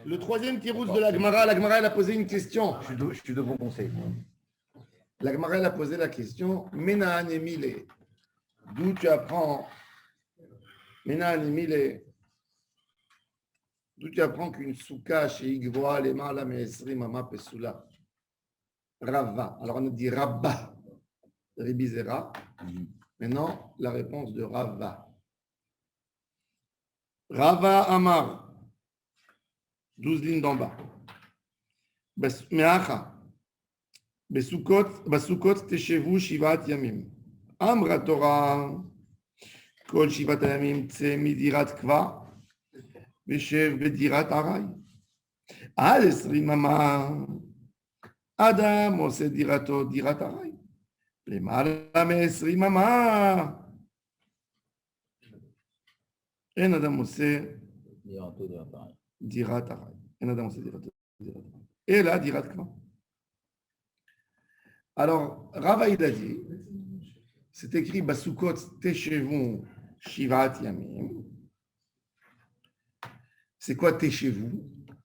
Le troisième tirouz de la Gemara elle a posé une question. Je suis de bon conseil. La Gemara elle a posé la question Menaan Emile. D'où tu apprends Menaan Emile. D'où tu apprends qu'une souka chez Igvoa, les Mala Meesri, Mama Pesula. Rava. Alors on a dit Rabba. Ribizera. Maintenant, la réponse de Rava. Rava Amar. 12 lignes d'en bas. Meacha. Besukot teshevu shivat yamim. Amra Torah. Kol shivat yamim tse midirat kva. Beshev bedirat aray. Al esri mama. Adam ose dirato dirat aray. למעלה מ-20 אמה. אין אדם עושה דירת ארעי. אין אדם עושה דירת ארעי. אלא דירת כבר. Alors, Rava il a dit, c'est écrit Basukot Teshevu Shivat Yamim. C'est quoi Teshevu?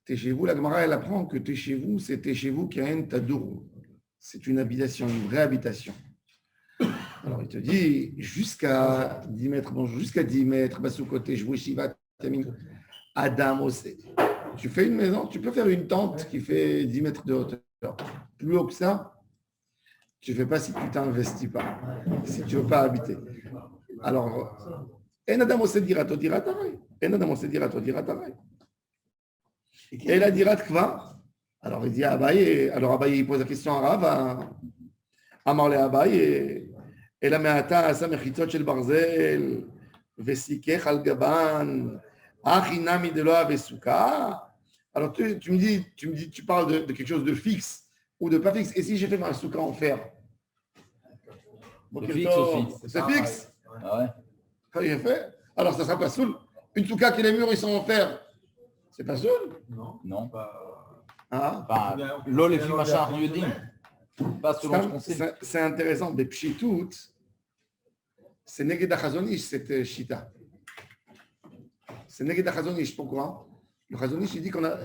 Teshevu, la Gemara elle apprend que Teshevu, c'est Teshevu qui a un tadour. C'est une habitation, une vraie habitation. Alors, il te dit jusqu'à 10 mètres, bonjour, jusqu'à 10 mètres, Basukot Teshevu Shivat Yamim, Adam Osé. Tu fais une maison, tu peux faire une tente qui fait 10 mètres de hauteur. Plus haut que ça, tu ne fais pas si tu t'investis pas, si tu ne veux pas habiter. Alors, En Adam Osé dirato dirataray. En Adam Osé dirato dirataray. Et la dirat kva. Alors, il dit à Abaye, alors Abaye, il pose la question à Rav, Amar le Abaye, et la me'ata asa mechitzot shel barzel, vesikech al gaban, achinami de loa vesuka. Alors, tu me dis, tu parles de quelque chose de fixe ou de pas fixe. Et si j'ai fait ma souka en fer? C'est fixe aussi. C'est fixe? Ah ouais. Quand il est fait, alors ça sera pas soul. Une souka que les murs ils sont en fer, c'est pas soul? Non. Ah. Enfin, l'ol et machin ryudin. Pas selon ce qu'on sait. C'est intéressant. Mais pshitout, c'est Neged Chazonish cette shita. C'est Neged Chazonish. Pourquoi? Le Chazonish il dit qu'on a.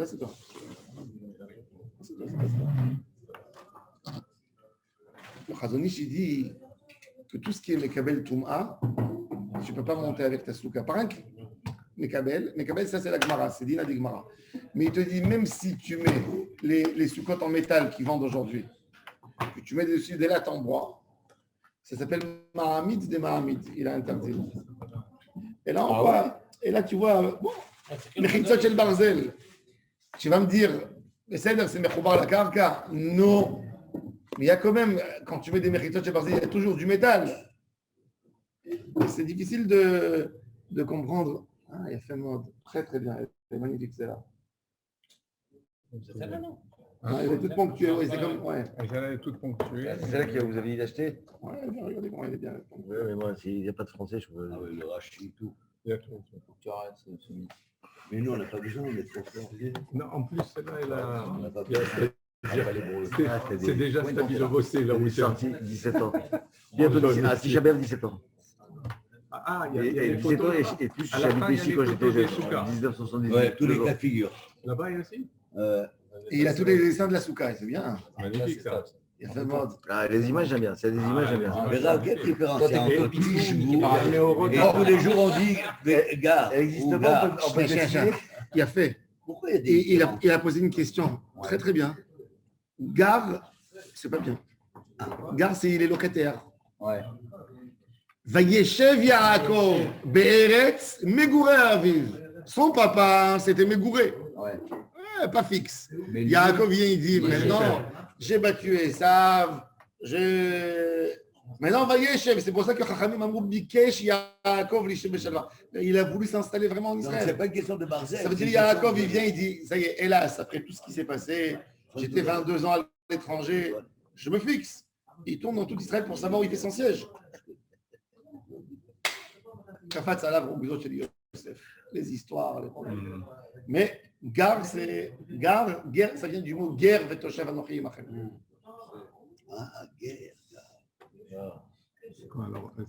C'est toi. Le Chazonish il dit que tout ce qui est Mekabel Toum'a, tu ne peux pas monter avec ta souka. Par un Mekabel, ça c'est la Gemara, c'est Dina de Gemara. Mais il te dit, même si tu mets les soukottes en métal qui vendent aujourd'hui, que tu mets dessus des lattes en bois, ça s'appelle Mahamid des Mahamid. Il a interdit. Et là, on voit, et là tu vois, bon, Mechitzot shel Barzel. Tu vas me dire, c'est Mechoubar la Karka. Non. Mais il y a quand même, quand tu mets des Mechitzot shel Barzel, il y a toujours du métal. C'est difficile de comprendre. Ah, il a fait mode. Très très bien. C'est magnifique, c'est là. C'est très bien, non? Ah, elle est toute ponctuée. Oui, c'est comme. Ouais. Elle est toute ponctuée. C'est celle que vous avez dit d'acheter? Ouais, regardez comment elle est bien. Oui, mais moi, s'il n'y a pas de français, je peux. Ah oui, le rachis et tout. Il y a tout. Faut que tu arrêtes, c'est mis. Mais nous, on n'a pas besoin de mettre ça. Non, en plus, celle-là, elle a. On n'a pas il y a- besoin. C'est déjà Stabilo Bossé, là où Il est c'est sorti 17 ans. Bientôt 17 ans. Ah, si j'avais 17 ans. Ah, Et des 17 ans, photos. et plus, À la fin, j'habitais il y a ici les quand j'étais photos des jeune, soukas. en 1978. Ouais, tous les toujours. cas de figure. Là-bas, il y a aussi. Et il a tous les dessins de la souka, c'est bien. Magnifique, ça. Il a fait mode. Ah, les images, j'aime bien. C'est des images, j'aime bien. Mais là, quelle différence il y a entre Tichibou et Et tous les jours on dit, gars, Elle n'existe ou pas, gars. on peut dessiner. Il a fait. Pourquoi il y a des Et différences? il a posé une question. Très très bien. Gare, c'est pas bien. Gare, c'est il est locataire. Ouais. Vayeshev Yaakov Be'eretz Megouré Aviv. Son papa, c'était Megouré. Ouais. Pas fixe. Mais lui- Yaakov vient, il dit, maintenant, j'ai battu Esav, Maintenant, Vayeshev, c'est pour ça que Chachamim Amrou Bikesh Yaakov Lishem Beshalva. Il a voulu s'installer vraiment en Donc, Israël. c'est pas une question de Barzel. Ça veut dire Yaakov, il vient, il dit, ça y est, hélas, après tout ce qui s'est passé, j'étais 22 ans à l'étranger, je me fixe. Il tourne dans tout Israël pour savoir où il fait son siège. Kafat Salav Rougzot chez Yosef. Les histoires, les problèmes. Mais Gar, guerre, ça vient du mot guerre, Vetoshev Anochi Yimachem. Ah, guerre. Alors,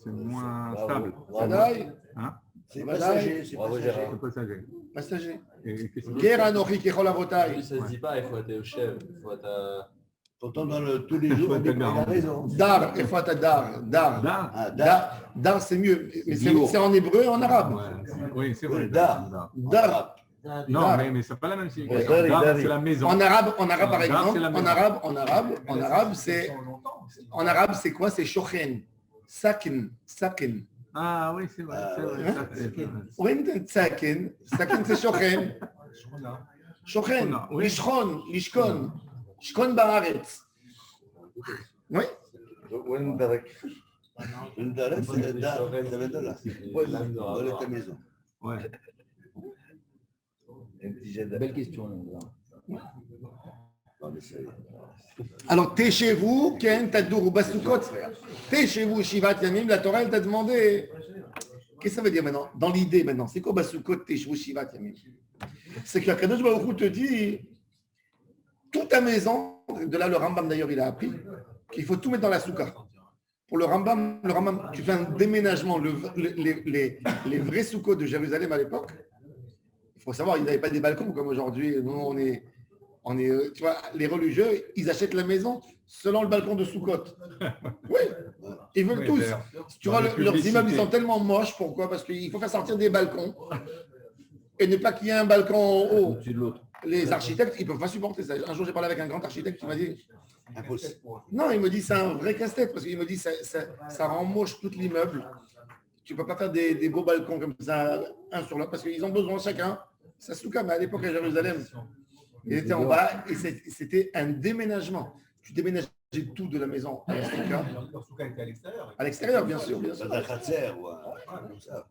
c'est moins Bravo. stable. Sadaï, Hein? C'est passager, c'est Bravo, passager. Gérard. C'est passager. Passager. Et qu'est-ce que Guerre anochi kechol avotai. Ça se dit pas, il faut être au chef. Il faut être Pourtant, tous les jours, on dit qu'il a raison. Dar, il faut être dar. Dar. Dar. Ah, Dar. Dar, c'est mieux. Mais Dio. c'est en hébreu et en arabe. Ouais. Oui, c'est vrai. Dar. Dar. Non, Dar. mais c'est pas la même signification. Ouais, Dar, Dari. c'est la maison. En arabe, par Dar, exemple, c'est la maison. en arabe, c'est quoi? C'est shochen. Sakin. Ah oui, c'est vrai. C'est vrai. Hein? Ça, c'est- Oui, sakin. Sakin, c'est shochen. Shochen. Oui. Lishchon. Lishkon. Shkon ba'aretz. Oui. Une Dar, c'est Dar. Ça veut dire là. Dans ta maison. Ouais. Un petit jet de- Belle question. Non, mais c'est- Alors, t'es chez vous, Ken, Tadour, Basukot. T'es chez vous, Shivat Yamim, la Torah, elle t'a demandé. Qu'est-ce que ça veut dire maintenant? Dans l'idée maintenant, c'est quoi Basukot, t'es chez vous, Shivat Yamim? C'est que Kadosh Baruch Hu te dit, toute ta maison, de là le Rambam d'ailleurs, il a appris, qu'il faut tout mettre dans la souka. Pour le Rambam, tu fais un déménagement. Les vrais soukot de Jérusalem à l'époque, il faut savoir, ils n'avaient pas des balcons comme aujourd'hui. Nous, on est, tu vois, les religieux, ils achètent la maison selon le balcon de Soukot. Oui, ils veulent Oui, tous. d'ailleurs, Tu vois, dans les leurs immeubles, ils publicités. sont tellement moches. Pourquoi? Parce qu'il faut faire sortir des balcons. Et ne pas qu'il y ait un balcon en haut. Au-dessus de l'autre. Les architectes, ils ne peuvent pas supporter ça. Un jour, j'ai parlé avec un grand architecte qui m'a dit, Impossible. non, il me dit, c'est un vrai casse-tête, parce qu'il me dit, ça rend moche tout l'immeuble. Tu ne peux pas faire des beaux balcons comme ça, un sur l'autre, parce qu'ils ont besoin chacun. Ça se mais à l'époque à Jérusalem, il était en bas, et c'était un déménagement. Tu déménageais tout de la maison à la souka. À l'extérieur, bien sûr. Bien sûr. Dans un khatser ou comme ça.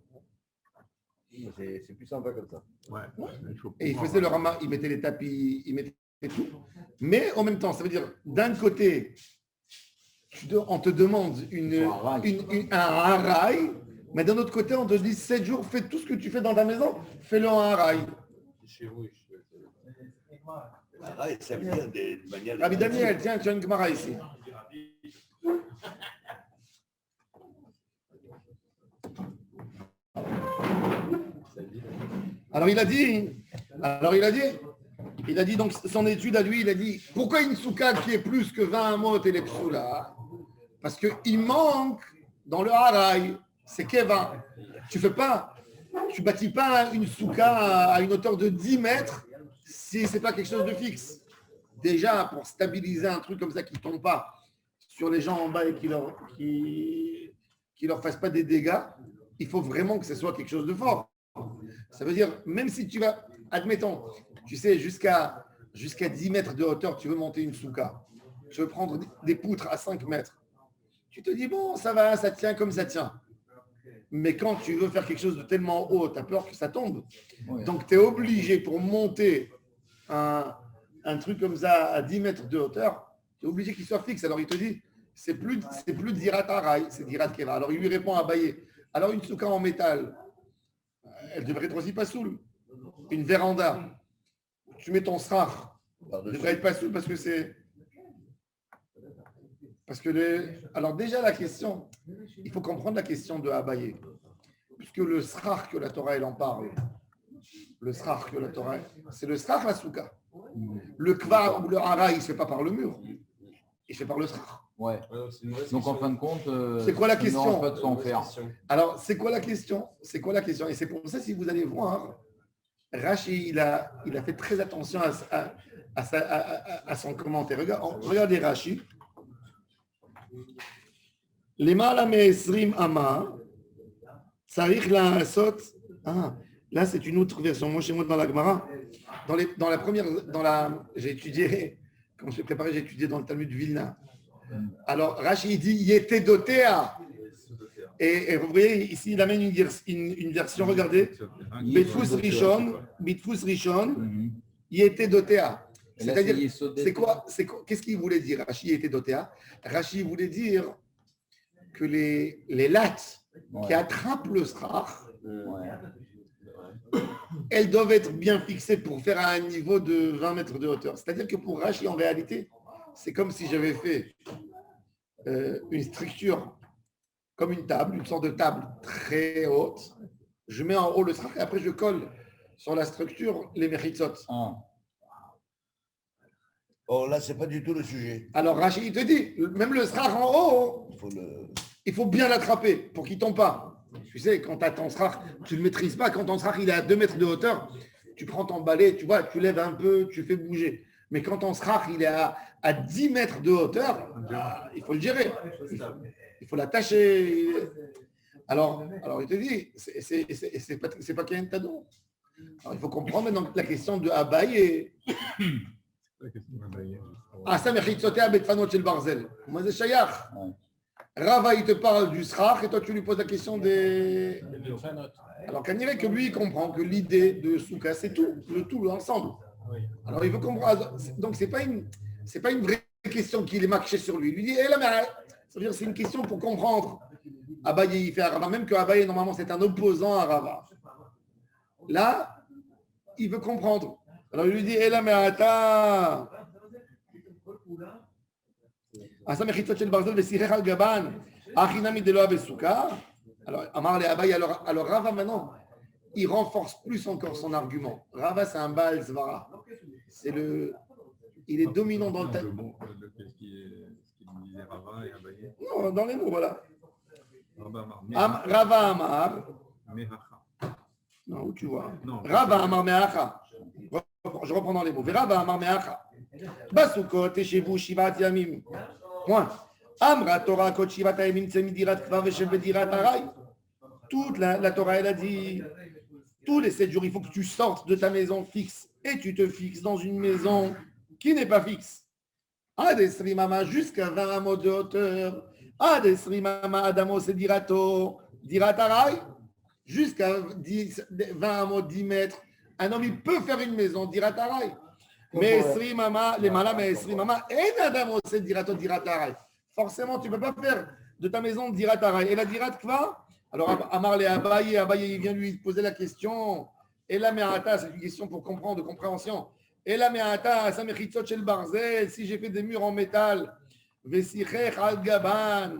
C'est plus sympa comme ça. Ouais. Et il faisait le ramas, il mettait les tapis, il mettait tout. Mais en même temps, ça veut dire, d'un côté, on te demande un haraï, mais d'un autre côté, on te dit 7 jours, fais tout ce que tu fais dans ta maison, fais-le en haraï. chez vous. Ah, ça vient de manière. Rabbi Daniel, tiens, tu as une Gemara ici. Alors il a dit donc son étude à lui, il a dit, pourquoi une souka qui est plus que 20 mot et les psoula? Parce qu'il manque dans le haraï, c'est Keva. Tu bâtis pas une souka à une hauteur de 10 mètres si ce n'est pas quelque chose de fixe. Déjà, pour stabiliser un truc comme ça qui ne tombe pas sur les gens en bas et qui leur fasse pas des dégâts, il faut vraiment que ce soit quelque chose de fort. Ça veut dire, même si tu vas, admettons, tu sais, jusqu'à 10 mètres de hauteur, tu veux monter une souka, tu veux prendre des poutres à 5 mètres, tu te dis, bon, ça va, ça tient comme ça tient. Mais quand tu veux faire quelque chose de tellement haut, tu as peur que ça tombe. Ouais. Donc, tu es obligé pour monter un truc comme ça à 10 mètres de hauteur, tu es obligé qu'il soit fixe. Alors, il te dit, c'est plus Dirat Araï, c'est Dirat Keva. Alors, il lui répond à Baye. Alors, une souka en métal, elle devrait être aussi pas soule. Une véranda, tu mets ton srar, elle devrait être pas soule parce que c'est. Alors, déjà, la question, il faut comprendre la question de Abaye. Puisque le srar que la Torah, elle en parle, le srar que la Torah, c'est le srar la souka. Le kva ou le hara, il ne se fait pas par le mur, il se fait par le srar. Ouais. Donc en fin de compte, C'est quoi la ça ne question? dérange pas de s'en faire. Alors, c'est quoi la question? Et c'est pour ça, si vous allez voir, Rashi, il a fait très attention à son commentaire. Regardez Rashi. Lemala me'esrim ama, tzarich la'asot. Ah, là, c'est une autre version. Moi, chez moi, dans la Gemara, j'ai étudié, quand j'ai préparé, j'ai étudié dans le Talmud de Vilna. Alors, Rashi dit, il était doté à. Et vous voyez, ici, il amène une version, regardez. Bitfus Rishon, il était doté à. C'est-à-dire, qu'est-ce qu'il voulait dire, Rashi était doté à? Rashi voulait dire que les lattes qui attrapent le srar, elles doivent être bien fixées pour faire à un niveau de 20 mètres de hauteur. C'est-à-dire que pour Rashi, en réalité, c'est comme si j'avais fait une structure comme une table, une sorte de table très haute, je mets en haut le srach et après je colle sur la structure les mechitzot. Ah. Oh, là, c'est pas du tout le sujet. Alors Rachid, il te dit, même le srach en haut, il faut bien l'attraper pour qu'il ne tombe pas. Tu sais, quand tu as ton srach, tu ne le maîtrises pas. Quand ton srach il est à 2 mètres de hauteur, tu prends ton balai, tu vois, tu lèves un peu, tu fais bouger. Mais quand ton srach il est à 10 mètres de hauteur, il faut le gérer. Il faut l'attacher. Alors, il te dit, c'est pas qu'il y a un tadon. Alors, il faut comprendre maintenant la question de Abaye. Ça mérite sauter à Betfanot chez le Barzel. Moi, c'est Shayach. Rava, il te parle du srach et toi, tu lui poses la question des. Alors, qu'on dirait que lui, il comprend que l'idée de Souka, c'est tout, l'ensemble. Alors, il veut comprendre. Donc, c'est pas une vraie question qu'il est marqué sur lui. Il lui dit, hé là, mais ça veut dire c'est une question pour comprendre. Abaye, il fait à Rava, même que Abaye, normalement, c'est un opposant à Rava. Là, il veut comprendre. Alors, il lui dit, hé là, mais attends. Alors, Amar le Abaye, alors Rava maintenant, il renforce plus encore son argument. Rava, c'est un Baal Zvara. Il est dominant dans le thème. Ce qu'il disait Rava et Abaye. Non, dans les mots, voilà. Rava Amar. Rava Amar. Non, où tu vois. Rava Amar Meacha. Je reprends dans les mots. Rava Amar Meacha. Basukot et chez vous, Shivat Yamim. Point. Amra Torah Kot Shivat Yamim Tsemidirat Kva Veshem Bedirat Arai. Toute la Torah, elle a dit tous les 7 jours, il faut que tu sortes de ta maison fixe et tu te fixes dans une maison qui n'est pas fixe. Adesri Mama jusqu'à 20 amot de hauteur. Adesri Mama Adamo Sedirato Diratarai jusqu'à 20 amot 10 mètres. Un homme, il peut faire une maison Diratarai. Mais Esri Mama, les malas, mais Esri Mama, et Adamo Sedirato Diratarai. Forcément, tu ne peux pas faire de ta maison Diratarai. Et la Dirat Kva. Alors, Amar le Abaye, il vient lui poser la question. Et la Me'ata, c'est une question pour comprendre, de compréhension. Et la Me'ata, ça mechitzot shel barzel, si j'ai fait des murs en métal, vesichech al gaban,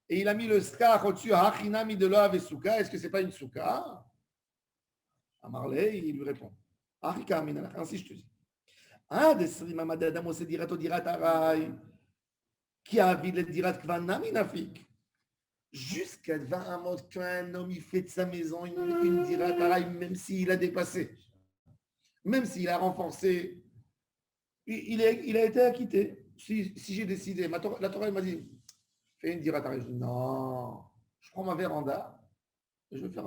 et il a mis le skach au-dessus, hachinami de loa vesuka, est-ce que ce n'est pas une souka? Amar le, il lui répond. Achika aminalach, ainsi je te dis. Desri mamad adamo se dirato dirat arai, qui a vu le dirat kvan naminafik. Jusqu'à 20 amot, quand un homme il fait de sa maison une dirat pareil, même s'il a dépassé, même s'il a renforcé, il a été acquitté. Si j'ai décidé, la Torah m'a dit, fais une dirat pareil. Je dis non, je prends ma véranda et je vais faire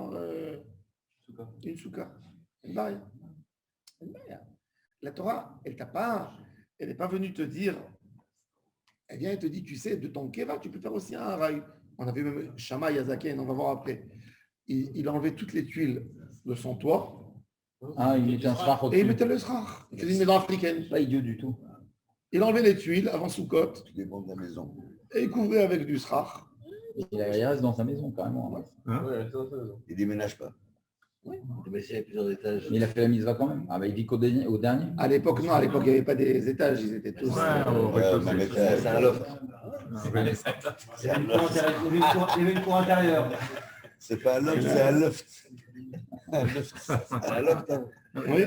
une souka. Une barrière. La Torah, elle n'est pas venue te dire, elle vient et te dit, tu sais, de ton keva, tu peux faire aussi un rail. On a vu même Shama Yazaken, on va voir après. Il a enlevé toutes les tuiles de son toit. Il mettait un srach au-dessus. Et il mettait le srach. Il faisait une maison africaine. Pas idiot du tout. Il a enlevé les tuiles avant Soukot. Tout dépend de la maison. Et il couvrait avec du srach. Il reste dans sa maison, carrément. Il ne déménage pas. Oui. Mais s'il y a plusieurs étages. Mais il a fait la mitzvah quand même. Il vit qu'au dernier. À l'époque, non. À l'époque, il n'y avait pas des étages. Ils étaient tous. C'est un loft. Il y avait une cour intérieure. C'est pas un loft, c'est un loft. Un loft. Oui.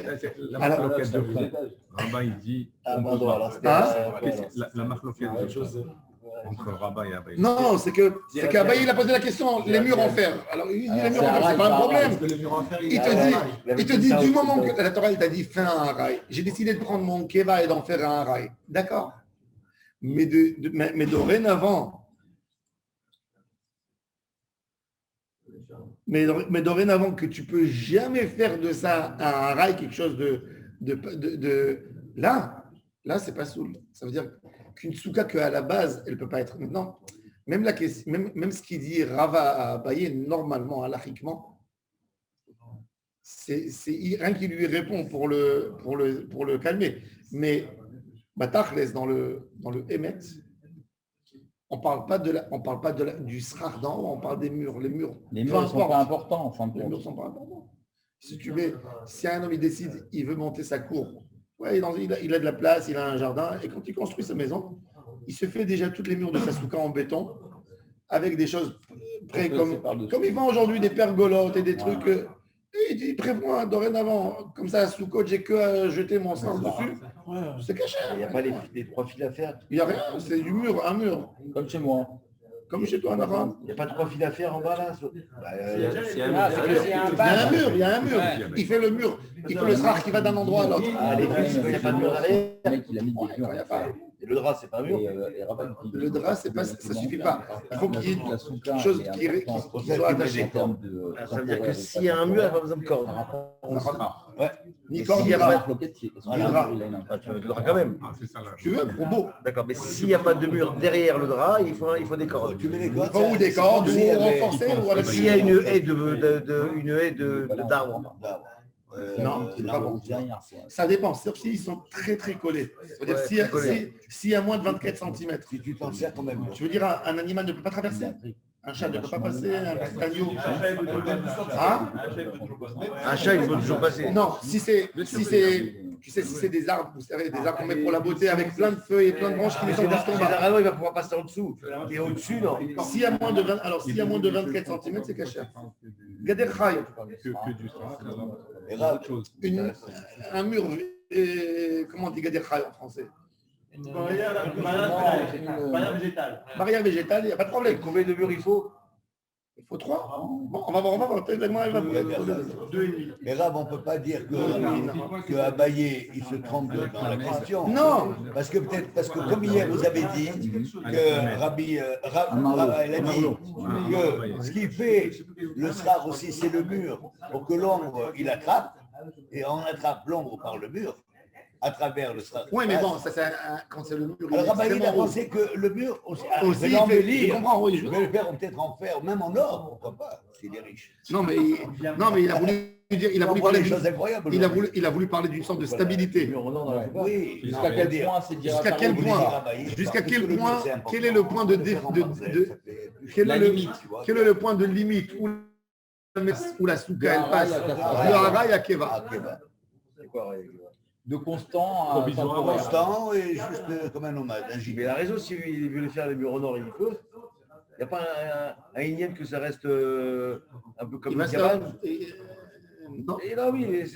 La marloquette de fond. Rabat, il dit. La marloquette de fond. Entre Rabat et Abaye. Non, c'est qu'Abaye, il a posé la question, les murs en fer. Alors, il dit les murs en fer, c'est pas un problème. Il te dit, du moment que la Torah, il t'a dit, fais un rail. J'ai décidé de prendre mon keva et d'en faire un rail. D'accord. Mais dorénavant, que tu peux jamais faire de ça un rail, quelque chose de là, c'est pas soul. Ça veut dire qu'une souka qu'à la base, elle peut pas être. Maintenant, même ce qu'il dit Rava à Abaye, normalement, halachiquement, c'est rien qui lui répond pour le calmer. Mais Batachles, dans le Emet, on parle pas du srach d'en haut, on parle des murs. Les murs ne sont pas importants, en fin de compte. Les murs sont pas importants. Si un homme il décide, il veut monter sa cour, ouais, il a de la place, il a un jardin, et quand il construit sa maison, il se fait déjà toutes les murs de sa souka en béton, avec des choses près comme ils font aujourd'hui, des pergolotes et des trucs. il prévoit dorénavant, comme ça, sous code, j'ai que à jeter mon sang dessus. C'est caché. Il n'y a pas les 3 fils à faire. Il n'y a rien, c'est du mur, un mur. Comme chez moi. Comme chez toi, Nahon. Il n'y a pas 3 fils à faire en bas là. Il y a un mur. Il fait le mur. Il fait le srach qui va d'un endroit à l'autre. Ah, les fils, il n'y a pas de mur derrière. Le mec, il a mis des murs. Il y a pas. Et le drap, c'est pas un mur. Le drap, c'est pas, ça suffit pas. Il faut qu'il y ait quelque chose qui soit attaché. Ça veut dire que s'il y a un mur, il n'y a pas besoin de corde. Ni corde, s'il ni y a drap. pas tu veux le drap quand même. Ah, c'est ça là. Tu veux, pour beau. D'accord, mais s'il n'y a pas de mur derrière le drap, il faut des cordes. Tu mets les cordes. Ou des cordes, ou renforcer, ou à la S'il y a une haie d'arbres. Non, c'est pas bon. Ça dépend, sauf s'ils sont très très collés. C'est-à-dire s'il y a moins de 24 cm. Si tu t'en sers quand même. Tu veux dire un animal ne peut pas traverser? Un chat ne peut pas passer, un agneau. Hein? Un chat, il faut toujours passer. Non, si c'est des arbres, vous savez, des arbres qu'on met pour la beauté avec plein de feuilles et plein de branches qui ne sont pas tombées. Généralement, il va pouvoir passer en dessous. Et au-dessus, non. S'il y a moins de 24 cm, c'est caché. Gader Khaï, Que du sang. Et C'est autre chose. un mur, comment on dit Gader Khaï en français? Barrière végétale, il n'y a pas de problème. combien de murs il faut? Il faut 3. Bon, on va voir. Peut-être elle va Mais Rab, on ne peut pas dire que Abaye, il se trompe dans la question. Non. Parce que comme hier, vous avez dit que Rabbi, elle a dit que ce qui fait le srar aussi, c'est le mur, pour que l'ombre, il attrape, et on attrape l'ombre par le mur, à travers le srar. Oui, mais bon, ça, quand c'est le mur. Alors Rabbi, il a pensé que le mur aussi, je comprends, oui. je vais le faire peut-être en fer, même en or, pourquoi pas, s'il est riche. Non, mais il a voulu dire, il a voulu parler des choses incroyables. il a voulu parler d'une sorte de stabilité. Oui. Jusqu'à quel point c'est dire Jusqu'à quel point quel est le point de quel est le point de limite où la souka elle passe de Haraï à Keva. C'est quoi, de constant à Provisoire, constant et juste comme un nomade. Mais il a raison, s'il veut faire les murs au nord, il peut. Il n'y a pas un Indien que ça reste un peu comme le Yaman. Non. Et là, oui, il est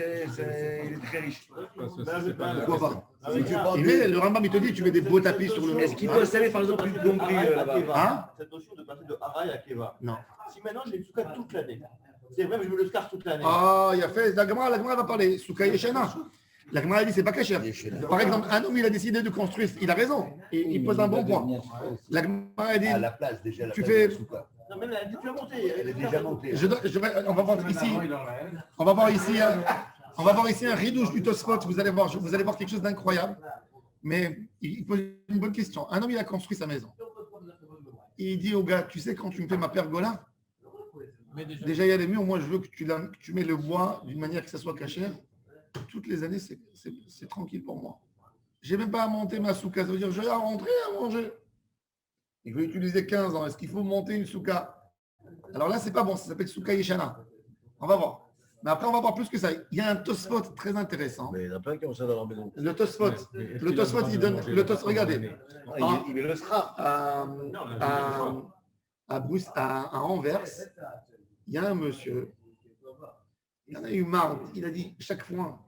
très riche. Pourquoi pas? Le Rambam, il te dit, tu mets des beaux tapis sur le mur. Est-ce qu'il peut installer, par exemple, une plomberie là-bas? Hein? Cette notion de passer de Haraï à Keva. Non. Si maintenant j'ai une souka toute l'année, c'est vrai que je veux le scar toute l'année. Ah, il a fait, la Gemara va parler. Souka Yeshana. La Gemara dit, c'est pas caché. Par exemple, un homme, il a décidé de construire, il a raison. Il pose un bon point. La Gemara dit, À la place, déjà, tu fais. Non, même elle a dit, tu as monté. Elle est déjà montée. On va voir ici. On va voir ici un ridouche du Tosfot. Vous allez voir quelque chose d'incroyable. Mais il pose une bonne question. Un homme, il a construit sa maison. Il dit au gars, tu sais, quand tu me fais ma pergola, déjà il y a les murs, moi je veux que tu mets le bois d'une manière que ça soit caché. Toutes les années, c'est tranquille pour moi. Je n'ai même pas à monter ma souka. Ça veut dire, je vais rentrer à manger. Il veut utiliser 15 ans. Est-ce qu'il faut monter une souka? Alors là, c'est pas bon. Ça s'appelle souka yeshana. On va voir. Mais après, on va voir plus que ça. Il y a un Tosfot très intéressant. Mais il y en a plein qui ont ça dans leur maison. Le Tosfot, il donne. Regardez. Il met le sera. À Anvers, il y a un monsieur. Il en a eu marre. Il a dit chaque fois.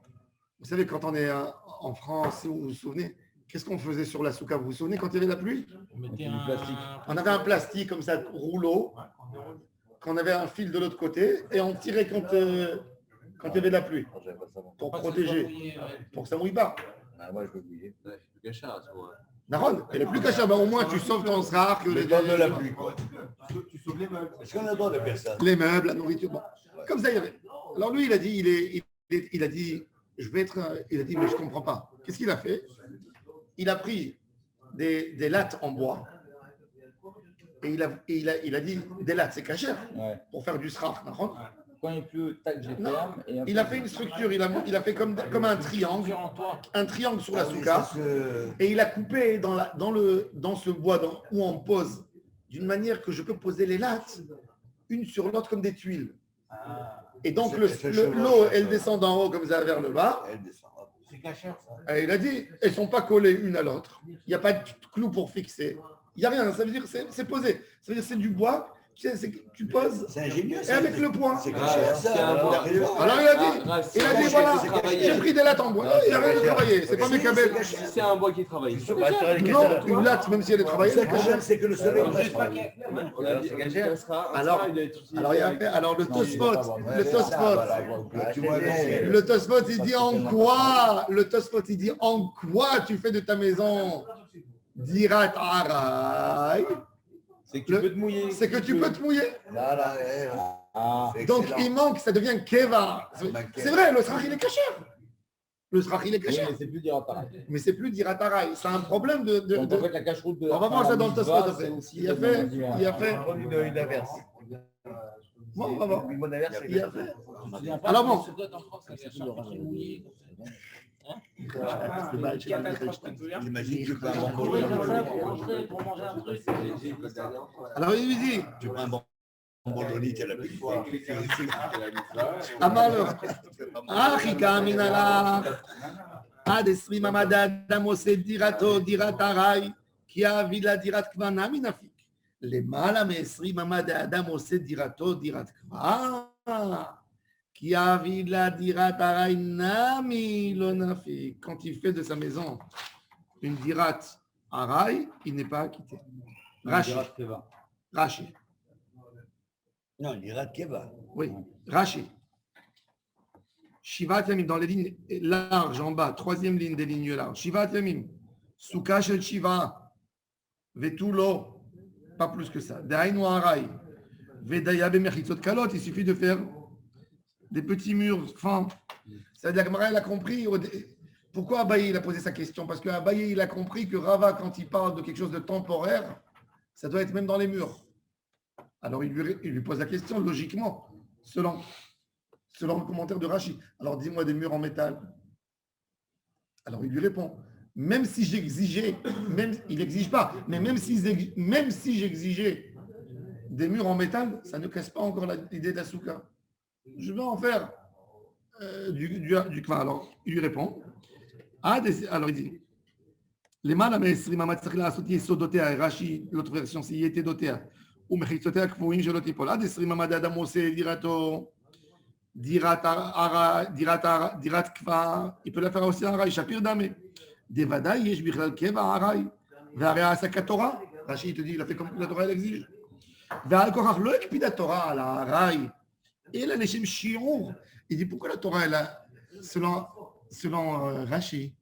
Vous savez, quand on est en France, vous vous souvenez, qu'est-ce qu'on faisait sur la souka? Vous vous souvenez quand il y avait la pluie? On avait un plastique comme ça, rouleau, qu'on avait un fil de l'autre côté et on tirait quand il y avait de la pluie pour protéger, pour que ça ne mouille pas. Moi, je veux bouiller. Naron, elle est plus cachée. Au moins, tu sauves ton srar. Le temps de la pluie, quoi. Tu sauves les meubles. Est-ce qu'on a le droit de faire ça? Les meubles, la nourriture. Bon. Comme ça, il y avait. Alors lui, il a dit, il a dit, il a dit, mais je ne comprends pas. Qu'est-ce qu'il a fait? Il a pris des lattes en bois et il a dit, des lattes, c'est cachère pour faire du srar. Quand il pleut, tac, j'ai ferme. Il a fait une structure, il a fait comme un triangle sur la souka, et il a coupé dans ce bois où on pose, d'une manière que je peux poser les lattes, une sur l'autre comme des tuiles. Et donc l'eau, elle descend d'en haut comme ça vers le bas. C'est cachère, ça. Et il a dit, elles ne sont pas collées une à l'autre. Il n'y a pas de clou pour fixer. Il n'y a rien. Ça veut dire c'est posé. Ça veut dire c'est du bois tu poses C'est ingénieux. et avec le point. C'est cher, ça. Alors il a dit voilà, j'ai pris des lattes en bois. Il a rien travaillé. C'est pas mes cabelles. C'est un bois qui travaille. Non, une latte, même si elle est travaillée, C'est elle est pas chère. c'est que le soleil. Alors le Tosfot, il dit en quoi? Le Tosfot, il dit en quoi tu fais de ta maison Dirat Arai? C'est que tu peux te mouiller. C'est que tu peux te mouiller. Ah. Donc il manque, ça devient Keva. C'est vrai, le Srach il est caché. Le Srach il est caché. Mais c'est plus dire à Mais c'est plus Dirat Arai. C'est un problème de. Donc en fait, la cache-route de. On va voir ça dans le Tosfot. Il a fait. Une averse. Bon, on va voir. Une bonne averse. Il a fait. Alors bon. J'imagine que tu prends un bon Alors il lui dit. Tu prends un bon bologna, tu as la plus fois. Amalo. Achika minala. Ad esrim amad adam ose dirato dirat arai. Ki avid la dirat kva nami nafik. למעלה מ-20 עמד האדם עושה דירתו דירת כבר, כי אביד לה דירת ארעי נמי לא נפיק. Quand il fait de sa maison une dirat arai, il n'est pas acquitté. Rashi. Non, il dira Keva. Oui, Rashi. Shivat Yamim, dans les lignes larges en bas, troisième ligne des lignes larges. Shivat Yamim, Souka Shel Shiva, Vetulo. Pas plus que ça. Il suffit de faire des petits murs fins. C'est-à-dire que Mara, il a compris. Pourquoi Abaye il a posé sa question? Parce qu'Abaye il a compris que Rava, quand il parle de quelque chose de temporaire, ça doit être même dans les murs. Alors il lui pose la question logiquement, selon le commentaire de Rashi. Alors dis-moi des murs en métal. Alors il lui répond. Même si j'exigeais, il n'exige pas, mais même si j'exigeais des murs en métal, ça ne casse pas encore l'idée de la souka. Je vais en faire du kva. Alors, il lui répond. Alors, il dit les mal mais Rashi, l'autre version, s'il était doté, ou mechitzotea kfuim je l'otipol. Ad esrim amad adam ose dirato dirat kva. Il peut la faire aussi en Rashi, shapir dame. Devadaï, yesh bichlal keva arai. Ve'area asaka Torah. Rashi te dit, il a fait comme la Torah l'exige. Ve'al korach lo ekpid la Torah ala arai. Et la neshem shiur. Il dit pourquoi la Torah elle a, selon Rashi,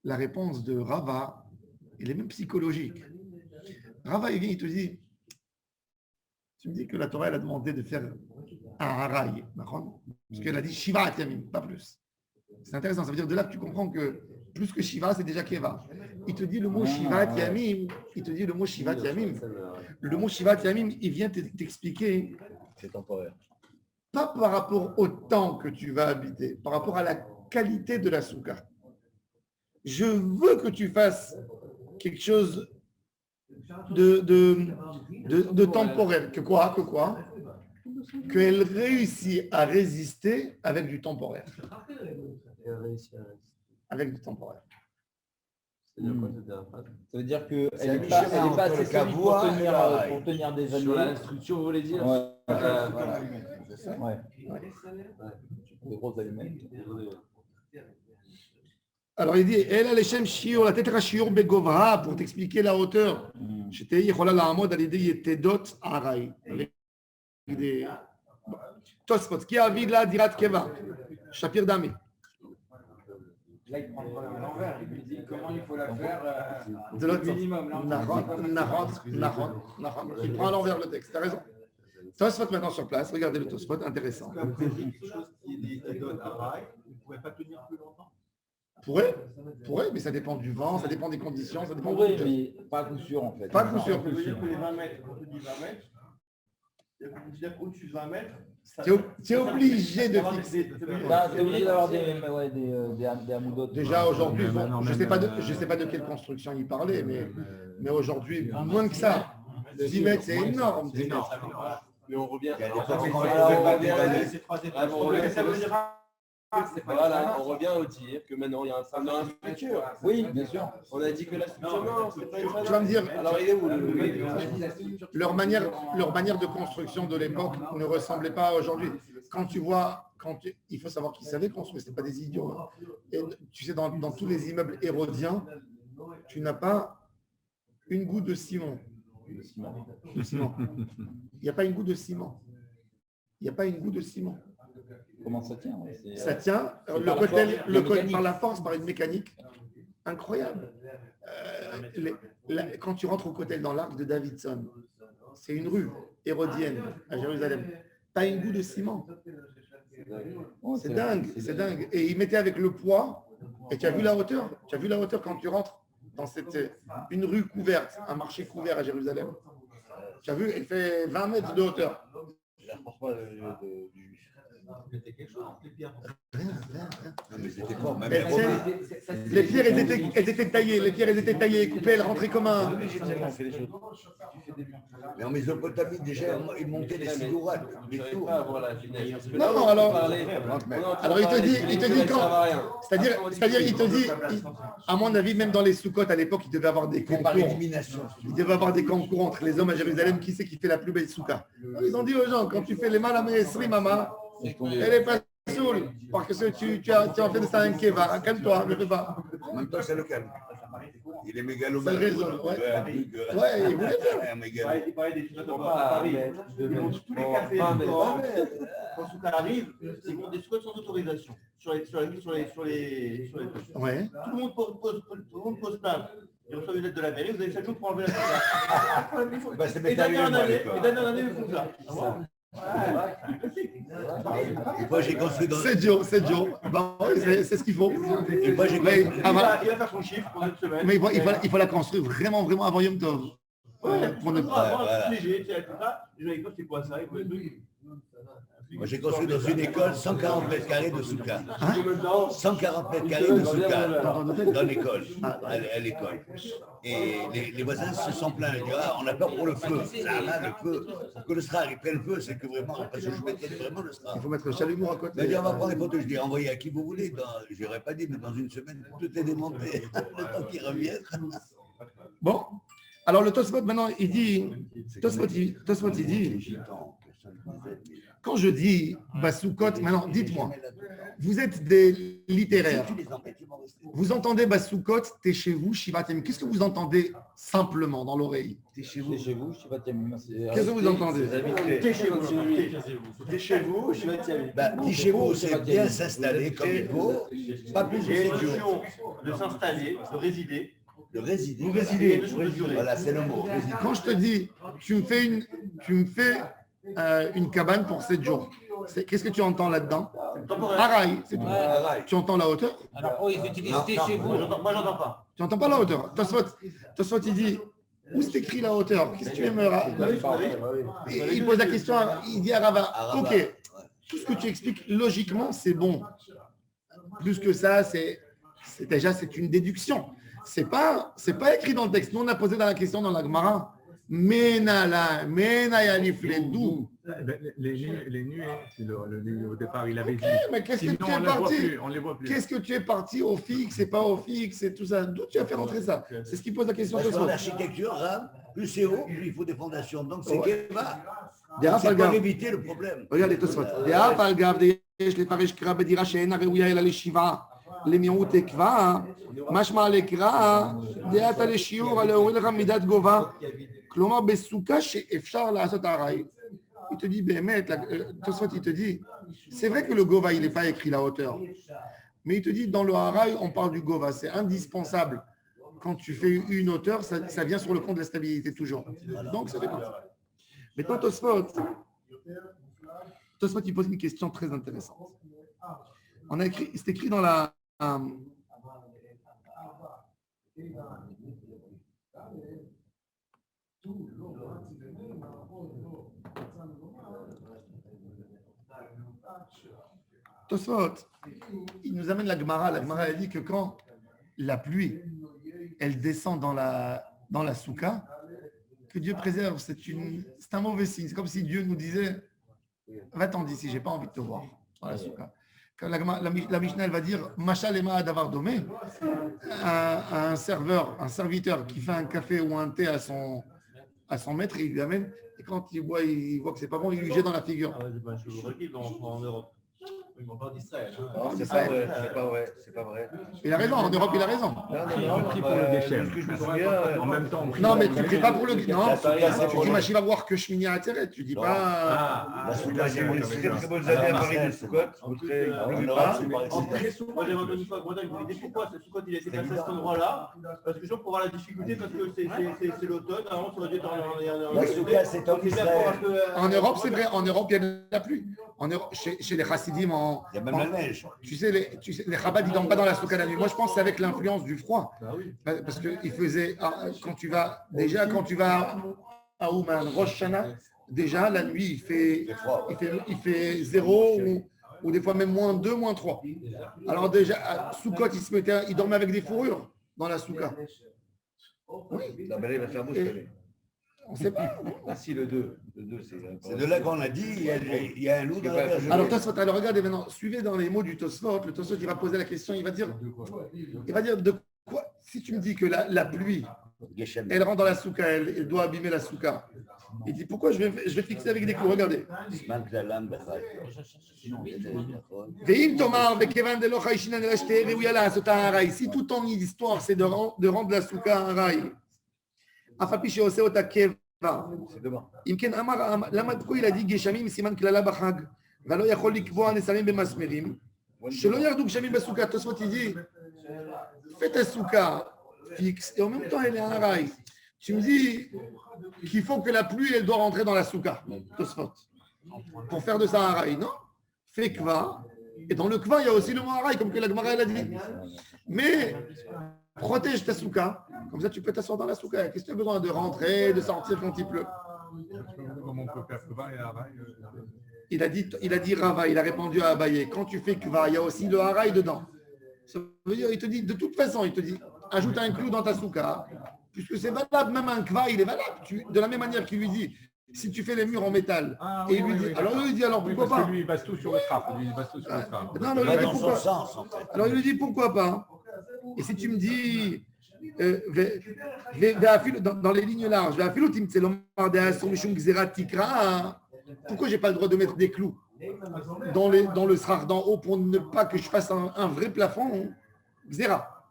la réponse de Rava, elle est même psychologique. Rava il vient, il te dit, tu me dis que la Torah elle a demandé de faire un arai, parce qu'elle a dit shiva atyamim, pas plus. C'est intéressant, ça veut dire de là que tu comprends que plus que Shiva, c'est déjà Keva. Il te dit le mot Shiva Yamim. Il te dit le mot Shiva Yamim. Le mot Shiva Yamim, il vient t'expliquer. C'est temporaire. Pas par rapport au temps que tu vas habiter, par rapport à la qualité de la souka. Je veux que tu fasses quelque chose de temporaire. Que quoi? Qu'elle réussit à résister avec du temporaire. Avec du temporaire. Ça veut dire qu'elle n'est pas assez solide pour tenir des années. Sur la structure, vous voulez dire? Ouais. Des grosses allumettes. Alors il dit, elle a les shem shiur, la tête shiur begovra, pour t'expliquer la hauteur. J'étais yichola la hamod à l'idée yetedot arai. Avec des Tosfot, qui a vide la dirat keva, shapir dami. Là, il prend le problème à l'envers. Il lui dit comment il faut la faire de l'autre minimum. Il prend à l'envers le texte. Tu as raison. Tosfot maintenant sur place. Regardez le Tosfot, intéressant. Quelque chose qui donne à rail, vous ne pouvez pas tenir plus longtemps. Pourrait, mais ça dépend du vent, ça dépend des conditions, ça dépend de tout. Mais pas à coup sûr en fait. Pas à coup sûr. Ça veut dire que les 20 mètres, quand on dit 20 mètres, c'est-à-dire qu'au-dessus de 20 mètres, tu es obligé de fixer. Tu es obligé d'avoir des amoudotes. Déjà aujourd'hui, je ne sais pas de quelle construction il parlait, mais aujourd'hui, moins que ça. 10 mètres, c'est énorme. Mais on revient. ça veut dire Voilà, on revient au dire que maintenant il y a un futur. Oui, bien sûr. On a dit que la structure, non, c'est pas une Tu vas me dire, alors il est où leur manière de construction de l'époque ne ressemblait pas à aujourd'hui. Quand tu vois, il faut savoir qu'ils savaient construire, ce pas des idiots. Hein. Et tu sais, dans tous les immeubles hérodiens, tu n'as pas une goutte de ciment. De ciment. Il n'y a pas une goutte de ciment. Il n'y a pas une goutte de ciment. Comment ça tient? Ça tient par la force, par une mécanique incroyable. Quand tu rentres au Kotel dans l'arc de Davidson, c'est une rue hérodienne à Jérusalem. Pas une goutte de ciment. C'est dingue, c'est dingue. Et ils mettaient avec le poids. Et tu as vu la hauteur? Tu as vu la hauteur quand tu rentres dans une rue couverte, un marché couvert à Jérusalem? Tu as vu? Elle fait 20 mètres de hauteur. Les pierres, elles étaient taillées, coupées, elles rentraient comme un. Mais en Mésopotamie, déjà, ils montaient les sigourates. Non, alors il te dit quand. C'est-à-dire, il te dit, à mon avis, même dans les soukottes à l'époque, il devait y avoir des concours. Il devait y avoir des concours entre les hommes à Jérusalem. Qui c'est qui fait la plus belle souka? Ils ont dit aux gens, quand tu fais les malamesri, maman, elle est pas saoule, parce que tu as fait de ça un keva, calme-toi, ne fais pas. En même temps, c'est le calme. Il est mégalomane. C'est le raison, ouais, il voulait faire. Il parlait des soukas à Paris. Tous les cafés, quand Souka arrive, ils font des soukas sans autorisation. Sur les Ouais. Tout le monde pose plainte. Ils reçoivent une lettre de la mairie, vous avez 7 jours pour enlever la souka. Et d'année en année, ils font ça. Et moi, j'ai construit dans. C'est Joe. Bon, c'est ce qu'il faut. Et moi, j'ai Il va faire son chiffre pour une semaine. Mais il faut la construire vraiment avant Yom Tov. Pour ne pas. Léger, tout ça. Les gens, ils pensent c'est quoi ça? Moi, j'ai construit dans une école 140 mètres carrés de souka. 140 mètres carrés de souka dans l'école, à l'école. Et les voisins se sont plaints. Ils disent, on a peur pour le feu. Ça, là, le feu. Pour que le star il prenne le feu, c'est que vraiment, parce que je mettais vraiment le star. Il faut mettre le chalumeau à côté. Il dit, on va prendre les photos. Je dis, envoyez à qui vous voulez. Je n'aurais pas dit, mais dans une semaine, tout est démonté. Le temps qu'ils reviennent. Bon. Alors le Tosfot maintenant, il dit, Tosfot il dit, quand je dis Bassoukot, maintenant dites-moi, vous êtes des littéraires, vous entendez Bassoukot, t'es chez vous, Shivatem, qu'est-ce que vous entendez simplement dans l'oreille? T'es chez vous, Shivatem. Qu'est-ce que vous entendez? T'es chez vous, Shivatem. T'es chez vous, c'est bien s'installer comme il faut, pas plus de 7 jours. De s'installer, de résider. De résider. Vous résidez. Voilà, c'est le mot. Quand je te dis, tu me fais une cabane pour 7 jours, qu'est-ce que tu entends là-dedans? Pareil, c'est tout. Tu entends la hauteur? Alors, ils utilisent chez vous. Moi, j'entends pas. Tu n'entends pas la hauteur. Tosfot, il dit, où c'est écrit la hauteur? Qu'est-ce que tu veux me raconter? Il pose la question, il dit à Rava, ok, tout ce que tu expliques, logiquement, c'est bon. Plus que ça, c'est une déduction. C'est pas écrit dans le texte. Nous, on a posé dans la question dans la Gemara. Mena d'où? Les nuées, au départ, il avait dit. Mais qu'est-ce que tu es parti? On les voit plus. Qu'est-ce que tu es parti au fixe et pas au fixe et tout ça? D'où tu as fait rentrer ça? C'est ce qui pose la question. Parce qu'en architecture, plus c'est haut, plus il faut des fondations. Donc c'est Keva. C'est pour éviter le problème. Regardez tout ça. למיעוט תקווה, משמע לקרא, דעת לשיעור, להוריד לך מידת גובה. כלומר, בסוכה שאפשר לעשות הראי. Il te dit, באמת, il te dit, c'est vrai que le gova, il n'est pas écrit la hauteur. Mais il te dit, dans le haraï, on parle du gova. C'est indispensable. Quand tu fais une hauteur, ça vient sur le compte de la stabilité toujours. Donc, ça fait partie. Maintenant, Tosfot, il pose une question très intéressante. C'est écrit dans la... Tosfot, il nous amène la Gemara. La Gemara, elle dit que quand la pluie, elle descend dans la souka, que Dieu préserve, c'est un mauvais signe. C'est comme si Dieu nous disait, va-t'en d'ici, j'ai pas envie de te voir dans la souka. la Mishnah, elle va dire Machal ema davar domé, un serviteur qui fait un café ou un thé à son maître, il lui amène, et quand il voit que c'est pas bon, il lui jette dans la figure. Ah ouais, c'est pas un cheveu requis en Europe. Ils m'ont pas d'Israël. Non, c'est pas vrai, c'est pas vrai, c'est pas vrai. Il a raison, en Europe, il a raison. Pris pour le déchet. Ce que je me souviens, En même temps, Non, mais tu ne pries pas pour le. Non, tu dis ma Machi va voir que Shmini Atzeret. Tu dis pas. La Souka, j'ai très très bonnes années à Paris de Soukot. Moi, j'ai entendu une fois à Bretagne, je me disais pourquoi ce Soukot il a été placé à cet endroit-là. Parce que je pour voir la difficulté, parce que c'est l'automne. Avant, ça aurait dû être La Souka, c'est en Israël. En Europe, c'est vrai, en Europe, il n'y en a plus. En Europe, chez les Chassidim, Il y a même la neige. tu sais, les Chabad, ils ne dorment pas dans la souka la nuit. Moi, je pense que c'est avec l'influence du froid. Parce qu'il faisait, quand tu vas à Ouman, Rosh Hashanah, déjà, la nuit, il fait 0 ou des fois même moins 2, moins 3. Alors déjà, à Soukot, il dormait avec des fourrures dans la souka. Oui. La belle, il va faire beau, On ne sait pas. Ah si, le 2. C'est de là qu'on a dit, il y a un loup dans la bergerie. Alors, Tosfot, alors regardez maintenant, suivez dans les mots du Tosfot. Le Tosfot, il va poser la question, il va dire de quoi, si tu me dis que la pluie, elle rentre dans la souka, elle doit abîmer la souka. Il dit pourquoi je vais fixer avec des clous, regardez. Si toute ton histoire, c'est de rendre la souka un rail. C'est demain. pourquoi il a dit Geshamim siman klala b'chag v'alo yachol likvoa nesarim b'masmerim shelo yardu geshamim b'souka. Tosfot il dit fais ta souka fixe et en même temps elle est un rail. Tu me dis qu'il faut que la pluie elle doit rentrer dans la souka, Tosfot, pour faire de ça un rail, non? Fais kva, et dans le kva il y a aussi le mot rail comme que la Gemara elle a dit. Mais protège ta souka, comme ça tu peux t'asseoir dans la souka. Qu'est-ce que tu as besoin de rentrer, de sortir quand il pleut? Comment on peut faire Kva et Haraï? Il a dit Rava, il a répondu à Abaye. Quand tu fais Kva, il y a aussi le Haraï dedans. Ça veut dire, il te dit, de toute façon, il te dit, ajoute un clou dans ta souka, puisque c'est valable, même un Kva, il est valable. De la même manière qu'il lui dit, si tu fais les murs en métal, et il lui dit, alors lui dit, alors pourquoi pas? Lui, il base tout sur le trap. Non, mais il dit pourquoi? Alors il lui dit pourquoi pas? Et si tu me dis, dans les lignes larges, pourquoi je n'ai pas le droit de mettre des clous dans le srar d'en haut pour ne pas que je fasse un vrai plafond Xéra?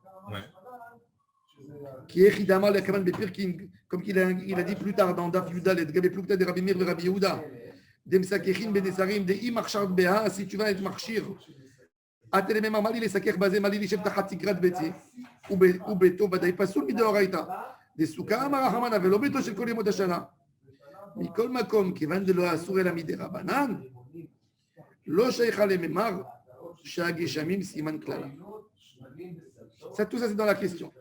Qui est Chidama le Kaman Bepirkin, comme il a dit plus tard dans Daf Yuda, le Gabe Plukta de Rabbi Meir et Rabbi Yehuda, Dem Sakechin Benesarim, de Imarchar Beha, si tu vas être marchir. Atelemem Amali les Saker basé Mali les chefs de Hatigrat Beti, ou Beto, Badaï Pasoul Midoraita, des Souka Amarahamana, Velobeto chez Kolimot Hashana. Mikol Makom, qui vient de l'Assour et la Midera Banan, Lo Shaykha le Memar, Shageshamim Siman Klala. Tout ça, c'est dans la question.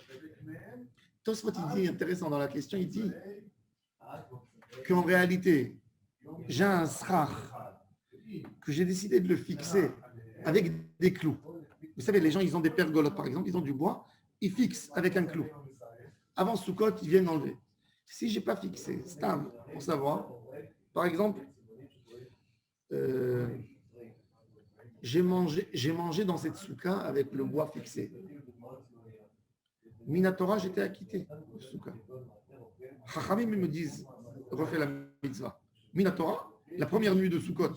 Tosfot, il dit, intéressant dans la question, il dit qu'en réalité, j'ai un srar que j'ai décidé de le fixer avec des clous. Vous savez, les gens, ils ont des pergolotes, par exemple, ils ont du bois, ils fixent avec un clou. Avant Soukot, ils viennent enlever. Si je n'ai pas fixé, stable, pour savoir, par exemple, j'ai mangé dans cette souka avec le bois fixé. Minatora, j'étais acquitté de souka. Chachamim me disent, refais la mitzvah. Minatora, la première nuit de Soukot,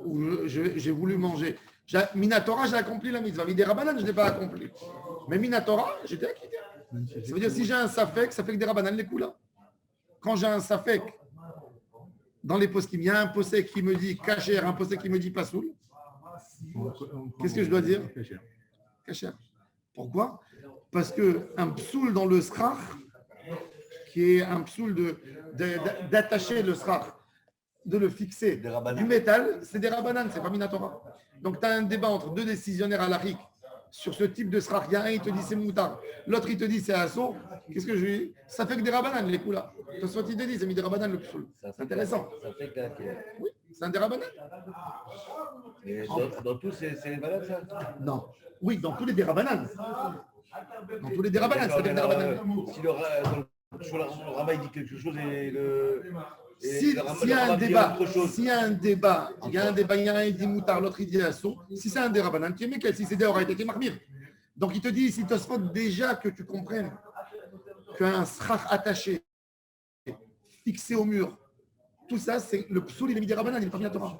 où j'ai voulu manger. Minatora, j'ai accompli la mitzvah. Midera Banan, je n'ai pas accompli. Mais Minatora, j'étais acquitté. Ça veut dire si j'ai un safek, ça fait que des rabanan les coups là. Quand j'ai un safek, dans les poskim, il y a un posek qui me dit kacher, un posek qui me dit pasoul. Qu'est-ce que je dois dire? Kacher. Pourquoi? Parce qu'un psoul dans le srar, qui est un psoul d'attacher le srar, de le fixer du métal, c'est des rabanan, c'est pas minatora. Donc tu as un débat entre deux décisionnaires à l'Arik sur ce type de srar. Il y a un, il te dit c'est moutard, l'autre, il te dit c'est assaut. Qu'est-ce que je dis? Ça fait que des rabanan, les coups là. Soit il te dit, c'est mis des rabanan le psoul. C'est intéressant. Ça fait que oui, c'est un des rabanan. Dans tous, c'est valable ça? Non. Oui, dans tous les dérabanan. Dans tous les dérabanan, c'est des dérabanan. Si le rabbin dit quelque chose et S'il y a un débat, il y a un débat, il y a un il dit moutard, l'autre il dit assaut. Si c'est un débat banane, tu es Mekel, si c'est des oraïta, tu es marmir. Donc il te dit, si tu spot déjà que tu comprennes qu'un srach attaché, fixé au mur, tout ça, c'est le psoul, il est mis des rabanan, il est pas bien Torah.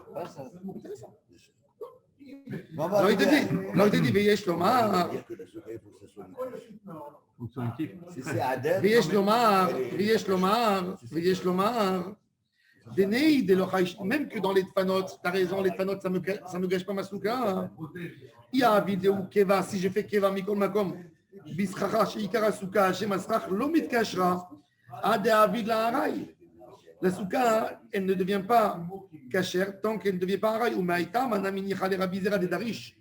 Intéressant. Alors il te dit, Veyesh Lomar. Veyesh Lomar. Même que dans les tfanot, tu as raison, les tfanot, ça me gâche pas ma souka. Il y a vidéo keva, si je fais keva mikol makom, bisracha sheikara souka, Hashem asrach, lomit kashra, ade avid la haray. La souka, elle ne devient pas cachère tant qu'elle ne devient pas haray. Ou maïta, manamini chalera bizera de Darish.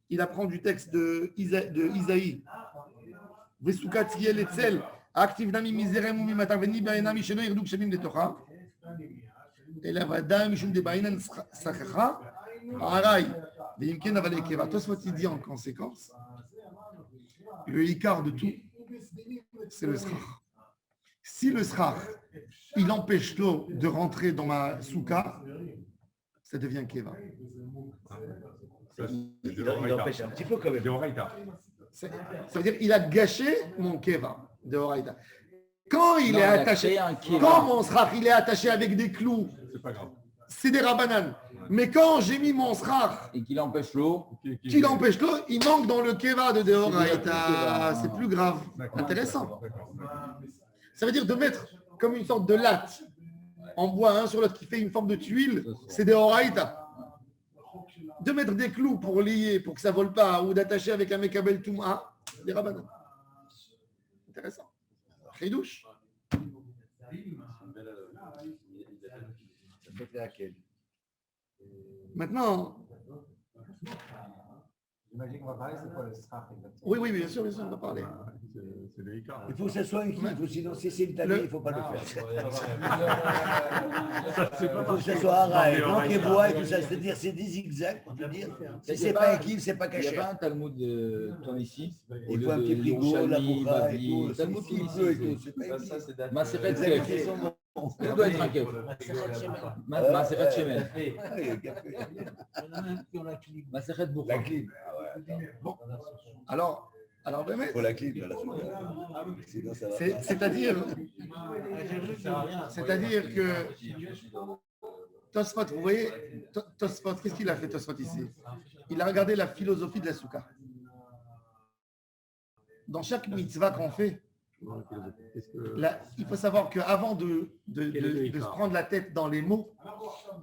Il apprend du texte de Isaïe. Vesouka tiel etzel, active nami miserem ou mimataveni baenami sheno irduk shemim de Torah. Et la vada mishum de bainan sachacha, haray. Veimken avalei keva. Toi, ce qu'il dit en conséquence, le ikar de tout, c'est le srach. Si le srach, il empêche l'eau de rentrer dans ma souka, ça devient keva. Il empêche un petit peu quand même. Ça veut dire qu'il a gâché mon keva de Horaïda. Quand il est attaché, quand mon srach il est attaché avec des clous, c'est des rabananes. Mais quand j'ai mis mon srach et qu'il empêche l'eau, il manque dans le keva de Deoraïta. C'est plus grave. Intéressant. Ça veut dire de mettre comme une sorte de latte en bois un sur l'autre qui fait une forme de tuile, c'est des Horaïta. De mettre des clous pour lier, pour que ça ne vole pas, ou d'attacher avec un mekabel touma, des rabananes. Intéressant. Chidouche. Maintenant. J'imagine qu'on va parler, c'est quoi le srach exactement? Oui, bien sûr, on va parler. C'est le Icar. Il faut que ça soit un kiff, sinon si c'est l'Italie, il ne faut pas le faire. Il faut que ça soit arabe, donc et bois et tout ça, c'est-à-dire c'est des zigzags, on peut dire. Si c'est pas un kiff, c'est pas il n'y caché. a pas un Talmud de ton ici. Il faut un petit frigo, la bourra et tout. Talmud qui ici et tout, c'est pas un kiff. Maseret Kef. Ça doit être un Kef. Maseret Shemen. Maseret Bourra. La clim. Bon, alors Il faut la clim, là. Sinon, ça va. C'est-à-dire que Tosfot, vous voyez, Tosfot, qu'est-ce qu'il a fait Tosfot ici? Il a regardé la philosophie de la souka. Dans chaque mitzvah qu'on fait, il faut savoir qu'avant de se prendre la tête dans les mots,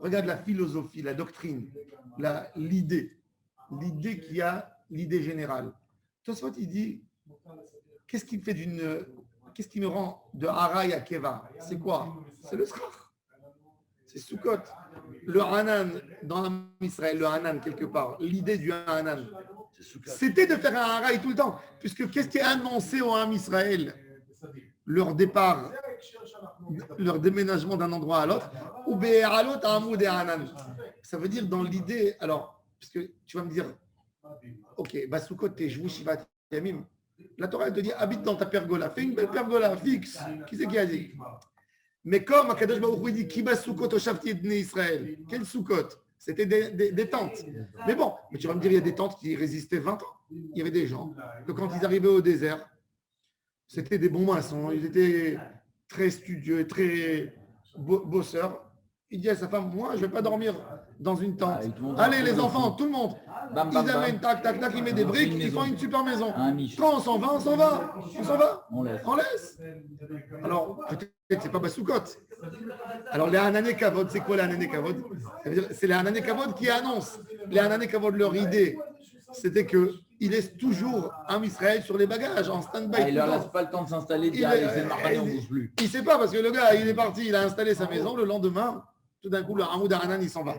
regarde la philosophie, la doctrine, l'idée qui a l'idée générale. Tosfot, il dit, qu'est-ce qui me rend de Haray à Keva? C'est quoi? C'est le srach. C'est Sukkot. Le Hanan, dans Israël, le Hanan quelque part, l'idée du Hanan, c'était de faire un Haray tout le temps. Puisque qu'est-ce qui est annoncé au Ham Israël? Leur départ, leur déménagement d'un endroit à l'autre, ou Be'eralot Amud et Hanan. Ça veut dire dans l'idée, alors, parce que tu vas me dire, ok, Basukot, t'es joué Shivat Yamim. La Torah, elle te dit, habite dans ta pergola, fais une belle pergola fixe. Qui c'est qui a dit? Mais comme Akadosh Baruch Hu dit, Ki Basukot au Shafti Bnei Israël, quel Sukot? C'était des tentes. Mais bon, mais tu vas me dire, il y a des tentes qui résistaient 20 ans. Il y avait des gens que quand ils arrivaient au désert, c'était des bons maçons, ils étaient très studieux et très bosseurs. Il dit à sa femme, moi, je ne vais pas dormir dans une tente. Allez, les enfants, tout le monde. Ils amènent, tac, tac, tac, ils mettent des briques, ils font une super maison. Quand on s'en va, on s'en va. On s'en va. On laisse. Alors, peut-être que ce n'est pas Basukot. Alors, les Hanané Kavod, c'est quoi les Hanané Kavod? C'est les Hanané Kavod qui annoncent. Les Hanané Kavod, leur idée, c'était qu'ils laissent toujours un Israël sur les bagages, en stand-by. Il ne leur laisse pas le temps de s'installer, de dire, allez, c'est marqué, on ne bouge plus. Il ne sait pas, parce que le gars, il est parti, il a installé sa maison, le lendemain, tout d'un coup, le Hamoud Hanan, il s'en va.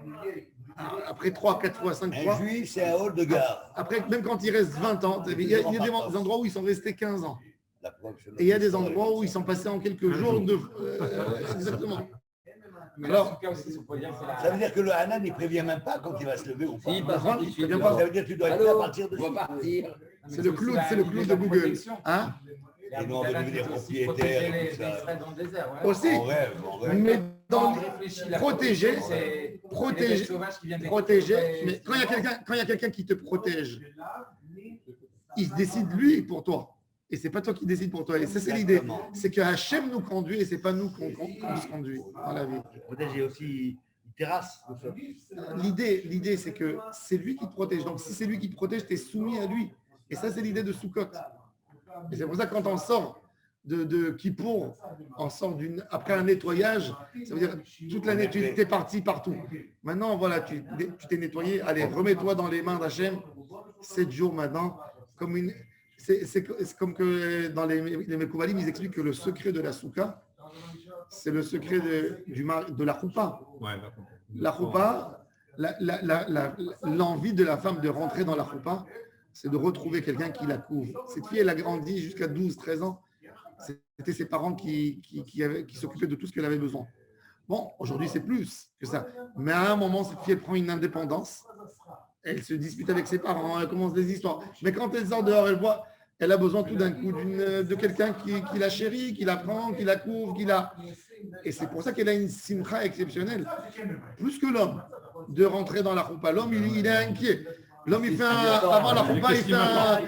Après 3, 4 fois, 5 fois. Un juif, c'est un hall de gare. Après, même quand il reste 20 ans, il y a des endroits où ils sont restés 15 ans. Et il y a des endroits où ils sont passés en quelques jours. Exactement. Alors, ça veut dire que le Hanan, il ne prévient même pas quand il va se lever ou pas. Si, pas Ça veut dire que tu dois être là à partir de. On va partir. C'est le clown de Google. Hein? Et nous, on va devenir propriétaires et tout ça. Aussi. On rêve. Mais dans protéger, mais quand il y a quelqu'un qui te protège, il décide lui pour toi. Et c'est pas toi qui décides pour toi. Et ça, c'est l'idée. C'est que Hachem nous conduit et c'est pas nous qu'on se conduit dans la vie. Protéger aussi une terrasse. L'idée, c'est que c'est lui qui te protège. Donc, si c'est lui qui te protège, tu es soumis à lui. Et ça, c'est l'idée de Sukkot. Et c'est pour ça que quand on sort de Kippour, on sort après un nettoyage, ça veut dire toute l'année, tu es parti partout. Maintenant, voilà, tu t'es nettoyé. Allez, remets-toi dans les mains d'Hachem. 7 jours maintenant, c'est comme que dans les Mekouvalim, ils expliquent que le secret de la souka, c'est le secret de la choupa. Ouais, la choupa, l'envie de la femme de rentrer dans la choupa, c'est de retrouver quelqu'un qui la couvre. Cette fille, elle a grandi jusqu'à 12-13 ans. C'était ses parents qui s'occupaient de tout ce qu'elle avait besoin. Bon, aujourd'hui, c'est plus que ça. Mais à un moment, cette fille, elle prend une indépendance. Elle se dispute avec ses parents, elle commence des histoires. Mais quand elle sort dehors, elle a besoin tout d'un coup de quelqu'un qui la chérit, qui la prend, qui la couvre, Et c'est pour ça qu'elle a une simcha exceptionnelle. Plus que l'homme, de rentrer dans la choupa. L'homme, il est inquiet. L'homme, il fait avant la choupa, il fait un...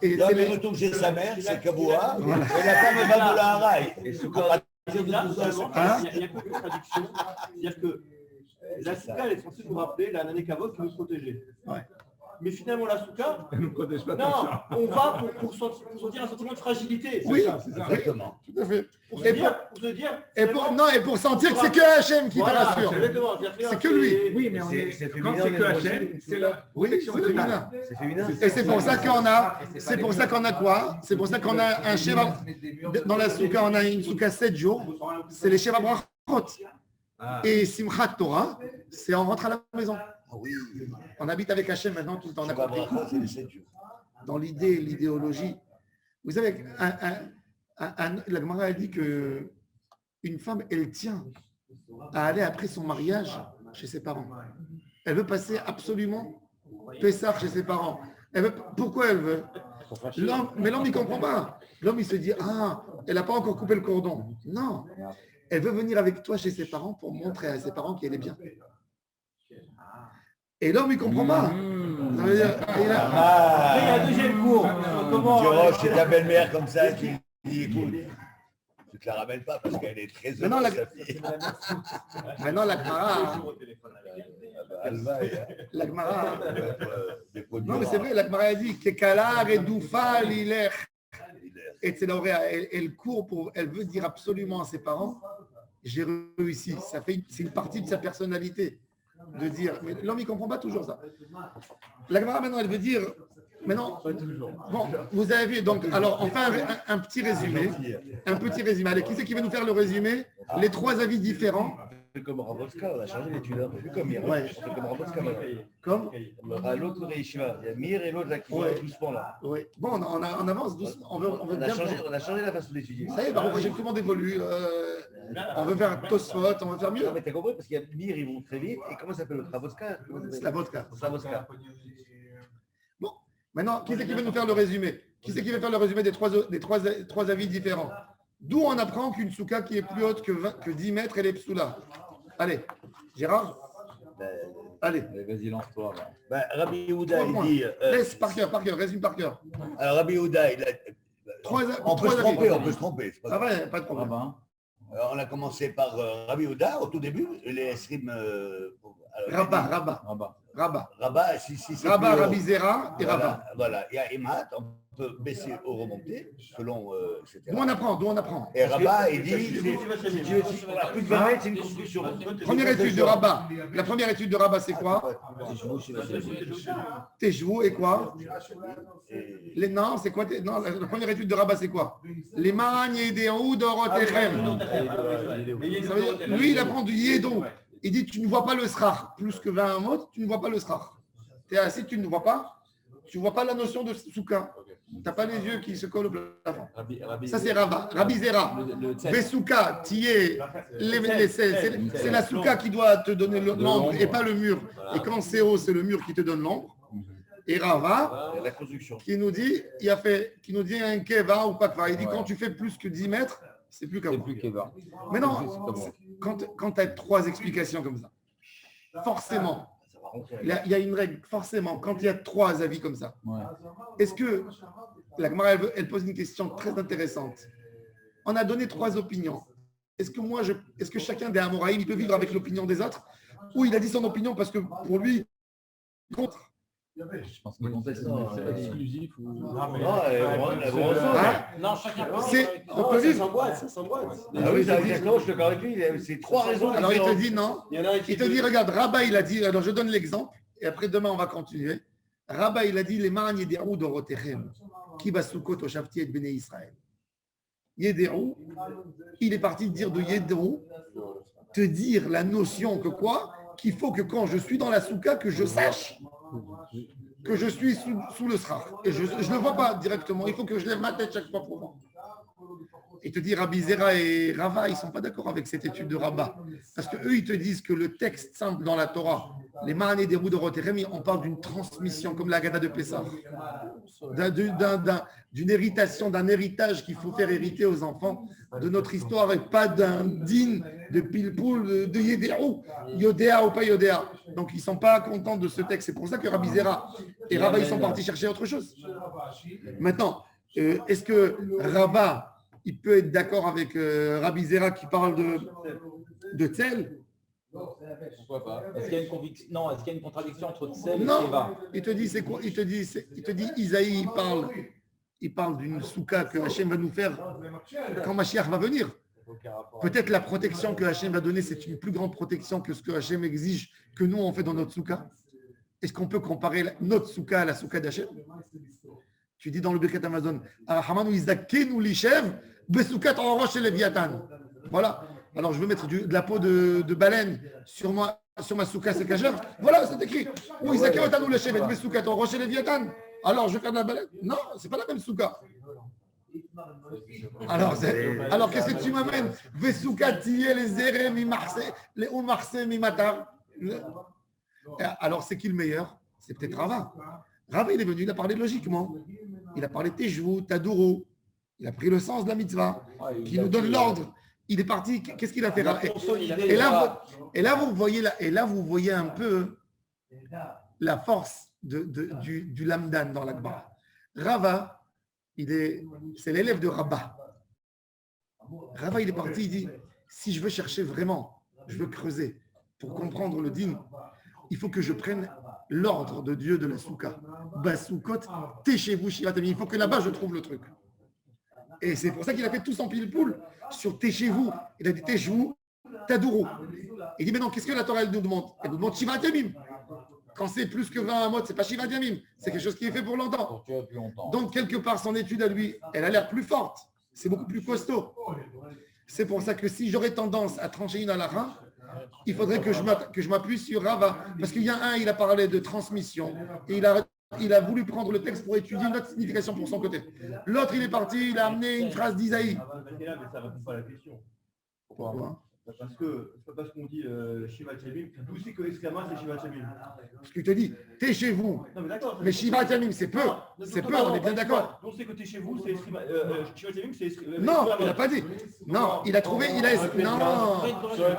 Et c'est le retour chez sa mère, c'est Kaboua, et la femme va de la haraï. Il y a une contradiction. C'est-à-dire que la souka, elle est censée nous rappeler la nane kavod qui nous protégeait. Ouais. Mais finalement, la souka, Elle ne nous protège pas. non, on va pour sentir un sentiment de fragilité. Oui, Exactement. tout à fait. Et pour sentir que c'est que Hachem qui te rassure. C'est que lui. Oui, mais quand c'est que Hachem, c'est la protection. C'est féminin. C'est féminin. Et c'est pour ça qu'on a quoi? C'est pour ça qu'on a un Sheva. Dans la souka, on a une souka 7 jours. C'est les Sheva Brachot. Et Simchat Torah, c'est on rentre à la maison. Ah oui. On habite avec Hachem maintenant tout le temps. On a compris. C'est les 7 jours. Dans l'idéologie. Vous savez, la Gemara a dit qu'une femme, elle tient à aller après son mariage chez ses parents. Elle veut passer absolument Pessah chez ses parents. Pourquoi elle veut? Mais l'homme, il ne comprend pas. L'homme, il se dit, elle n'a pas encore coupé le cordon. Non. Elle veut venir avec toi chez ses parents pour montrer à ses parents qu'elle est bien. Et l'homme, il ne comprend pas. Ça veut dire, il y a un deuxième cours. Comment c'est ta belle-mère comme ça qui dit, écoute, tu ne te la ramènes pas parce qu'elle est très heureuse. Maintenant, la Gemara. Non, mais c'est vrai, la Gemara a dit Kekala redoufa liler. Et c'est elle court elle veut dire absolument à ses parents, j'ai réussi. C'est une partie de sa personnalité de dire. Mais l'homme, il ne comprend pas toujours ça. La Gemara, maintenant, elle veut dire. Maintenant, bon, vous avez vu, donc, alors, on fait un petit résumé. Un petit résumé. Allez, qui c'est qui va nous faire le résumé? Les 3 avis différents. Comme Raboska, on a changé l'étude. On fait comme Mir. Ouais. On fait comme Raboska. Comme à l'autre Yeshiva. Il y a Mir et l'autre là qui vont doucement là. Oui. Bon, on avance doucement. On a changé la façon d'étudier. Ça y est, Baruch Hashem, tout le monde évolue. On veut faire Tosfot, on veut faire mieux. Non, mais t'as compris parce qu'il y a Mir, ils vont très vite. Et comment ça s'appelle l'autre Raboska? C'est la vodka. Raboska. Bon, maintenant, qui c'est qui va nous faire le résumé? Qui c'est qui va faire le résumé des trois avis différents? D'où on apprend qu'une souka qui est plus haute que 10 mètres, elle est psoula. Allez, Gérard. Allez. Vas-y, lance-toi. Rabbi Yehuda, il dit. Laisse par cœur, résume par cœur. Alors, Rabbi Yehuda, il a. On peut se tromper. Ça va, pas de problème. On a commencé par Rabbi Yehuda au tout début, les Esrim. Rabat, si Rabbi Zera et Rabat. Voilà, il y a Emat, on peut baisser ou remonter, selon, etc. D'où on apprend. Et Rabat, il dit, si tu veux, plus de 20 mètres, c'est une construction. Première étude de Rabat. La première étude de Rabat, c'est quoi? Teshvou et quoi? Non, c'est quoi? Non, la première étude de Rabat, c'est quoi? Les man yedeu dorotechem. Lui, il apprend du yedou. Il dit, tu ne vois pas le srar. Plus que 20 mots, tu ne vois pas le srar. Tu es assis, tu ne vois pas. Tu ne vois pas la notion de souka. Tu n'as pas les yeux qui se collent au plafond. Ça, c'est Rabbi Zera. Besouka, c'est la souka qui doit te donner l'ombre et pas le mur. Et quand c'est haut, c'est le mur qui te donne l'ombre. Et Rava, qui nous dit un keva ou pas keva. Il dit quand tu fais plus que 10 mètres, C'est plus Kava. Mais C'est non, comment quand tu as 3 explications comme ça, forcément, il y a une règle, forcément, quand il y a 3 avis comme ça, est-ce que la Gemara, elle pose une question très intéressante. On a donné 3 opinions. Est-ce que chacun des Amoraïm, il peut vivre avec l'opinion des autres, ou il a dit son opinion parce que pour lui, contre? Je pense qu'il conteste. C'est pas exclusif ou. Non, chacun peut. On peut vivre. Ça s'emboîte. Ah oui, ça veut dire non, je suis d'accord avec lui. C'est 3 raisons. Alors il te dit non. Il y en a un Il te dit, regarde, Rabat, il a dit, alors je donne l'exemple, et après demain on va continuer. Rabat, il a dit, les maragnes Yederou Dorotechem, qui va soukot au Shafti et Bene Israël. Yederou, il est parti de dire de Yederou, te dire la notion que quoi? Qu'il faut que quand je suis dans la souka, que je sache que je suis sous le srach. Et je ne le vois pas directement. Il faut que je lève ma tête chaque fois pour moi. Il te dit Rabbi Zera et Rava, ils ne sont pas d'accord avec cette étude de Rabat. Parce qu'eux, ils te disent que le texte simple dans la Torah, les Mahané des Roux de Roterem, on parle d'une transmission, comme la Gada de Pessah. D'une héritation, d'un héritage qu'il faut faire hériter aux enfants de notre histoire et pas d'un din de pilpoul de Yédéou, Yodéa ou pas Yodéa. Donc, ils ne sont pas contents de ce texte. C'est pour ça que Rabbi Zera et Rava, ils sont partis chercher autre chose. Maintenant, est-ce que Rava, il peut être d'accord avec Rabbi Zera qui parle de Tzel? Pourquoi pas? Est-ce qu'il y a une conviction? Non, est-ce qu'il y a une contradiction entre Tzel et Non, Sheva? il te dit c'est quoi? Il te dit Isaïe, il parle d'une souka que Hachem va nous faire quand Mashiach va venir. Peut-être la protection que Hachem va donner, c'est une plus grande protection que ce que Hachem exige que nous on fait dans notre souka. Est-ce qu'on peut comparer notre souka à la souka d'Hachem? Tu dis dans le Birkat Amazon, Arahamanu Izakenu Lishev, Besoukat Orosh et Leviatan. Voilà. Alors je veux mettre de la peau de baleine sur ma souka, c'est cachère. Voilà, c'est écrit. Ou Izakenu Lishev et Besoukat Orosh et Leviatan. Alors je vais faire de la baleine? Non, c'est pas la même souka. Alors qu'est-ce que tu m'amènes? Besoukat tiye les zere mi marse, les ou marse mi matar. Alors c'est qui le meilleur? C'est peut-être Rava. Rava, il est venu, il a parlé logiquement. Il a parlé Tejvou, Tadourou. Il a pris le sens de la mitzvah, qui nous donne l'ordre. Il est parti, qu'est-ce qu'il a fait? Et là, vous voyez un peu la force du Lamdan dans l'Akbar. Rava, c'est l'élève de Rabat. Rava, il est parti, il dit, si je veux chercher vraiment, je veux creuser pour comprendre le din, il faut que je prenne l'ordre de Dieu de la souka. Basukot, Teshevu Shivatamim. Il faut que là-bas, je trouve le truc. Et c'est pour ça qu'il a fait tout son pile-poule sur Teshevu. Il a dit Teshevu, Tadourou. Il dit, mais non, qu'est-ce que la Torah, elle nous demande? Elle nous demande Shivatamim. Quand c'est plus que 20 amot, c'est pas Shivatamim. C'est quelque chose qui est fait pour longtemps. Donc, quelque part, son étude à lui, elle a l'air plus forte. C'est beaucoup plus costaud. C'est pour ça que si j'aurais tendance à trancher une halakha, il faudrait que je m'appuie sur Rava. Parce qu'il y a il a parlé de transmission. Et il a voulu prendre le texte pour étudier une autre signification pour son côté. L'autre, il est parti, il a amené une phrase d'Isaïe. Mais ça ne répond pas à la question. Pourquoi? Parce que c'est pas parce qu'on dit Shiva Tchamim, d'où c'est que Escama c'est Shiva Tchamim? Parce qu'il te dit, t'es chez vous. Non, mais d'accord. Mais Shiva Tchamim, c'est peu. C'est peu, on est bien d'accord. Donc c'est que t'es chez vous, c'est Shiva Tchamim, c'est. Non, il n'a pas dit. Non, il a trouvé. Non,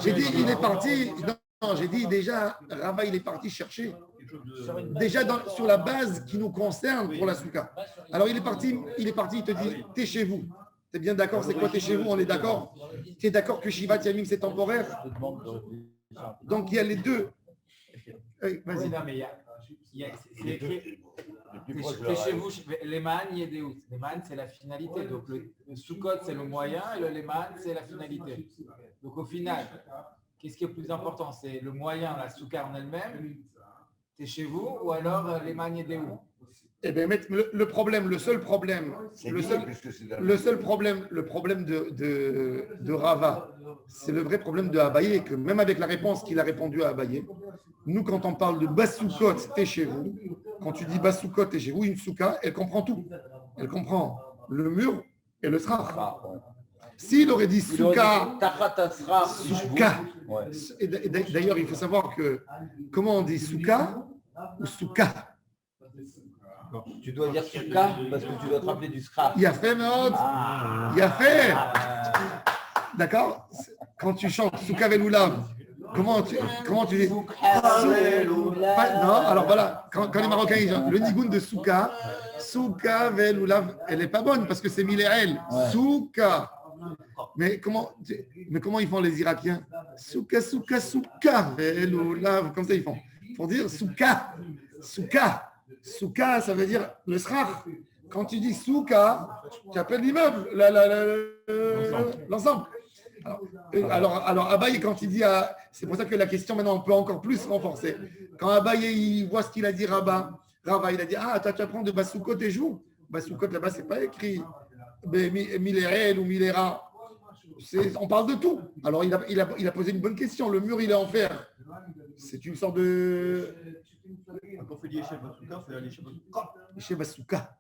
j'ai dit, il est parti. Non, j'ai dit déjà, Rava, il est parti chercher. Déjà sur la base qui nous concerne pour la souka. Alors il est parti, il te dit, t'es chez vous. T'es bien d'accord? C'est quoi t'es chez vous? On est d'accord? T'es d'accord que Shiva Tchamim c'est temporaire? Donc il y a les deux. Vas-y. C'est chez vous, les man, les man, c'est la finalité. Donc le soukot, c'est le moyen et le leman, c'est la finalité. Donc au final, qu'est-ce qui est le plus important? C'est le moyen, la souka en elle-même, c'est chez vous, ou alors les man et où? Eh bien, le seul problème de Rava, c'est le vrai problème de Abaye, que même avec la réponse qu'il a répondu à Abaye, nous, quand on parle de Basukot, t'es chez vous, quand tu dis Basukot, t'es chez vous, une souka, elle comprend tout. Elle comprend le mur et le srach. S'il aurait dit souka, et d'ailleurs, il faut savoir que comment on dit souka ou souka. Tu dois dire souka parce que tu dois te rappeler du scrap. Il a fait, Maud. Il a fait. d'accord? Quand tu chantes Souka Veloulav, comment tu dis? Non, alors voilà, quand les Marocains ils disent le nigoun de Souka Veloulav, elle n'est pas bonne parce que c'est Miléel. Souka. Mais comment ils font les Irakiens? Souka Veloulav, comme ça ils font. Pour dire Souka, ça veut dire le sraf. Quand tu dis Souka, tu appelles l'immeuble, l'ensemble. Alors Abaye, quand il dit, c'est pour ça que la question maintenant on peut encore plus renforcer. Quand Abaye il voit ce qu'il a dit Rava, il a dit toi tu apprends de Bassoukot et jour. Bassoukot là-bas c'est pas écrit Milérel ou Milera. On parle de tout. Alors il a posé une bonne question. Le mur il est en fer. C'est une sorte de. Quand on fait Yeshev Basouka, on fait Yeshev Basouka.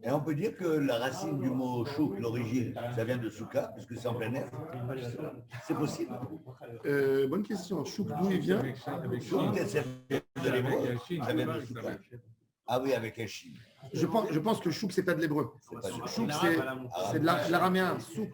Et on peut dire que la racine du mot chouk, l'origine, ça vient de souka, puisque c'est en plein air. C'est possible. Bonne question. Chouk, d'où il vient? Chouk, ça vient de l'hébreu. Ça vient de souka. Ah oui, avec un chine. Je pense que chouk, c'est pas de l'hébreu. Chouk, c'est de l'araméen. Souk.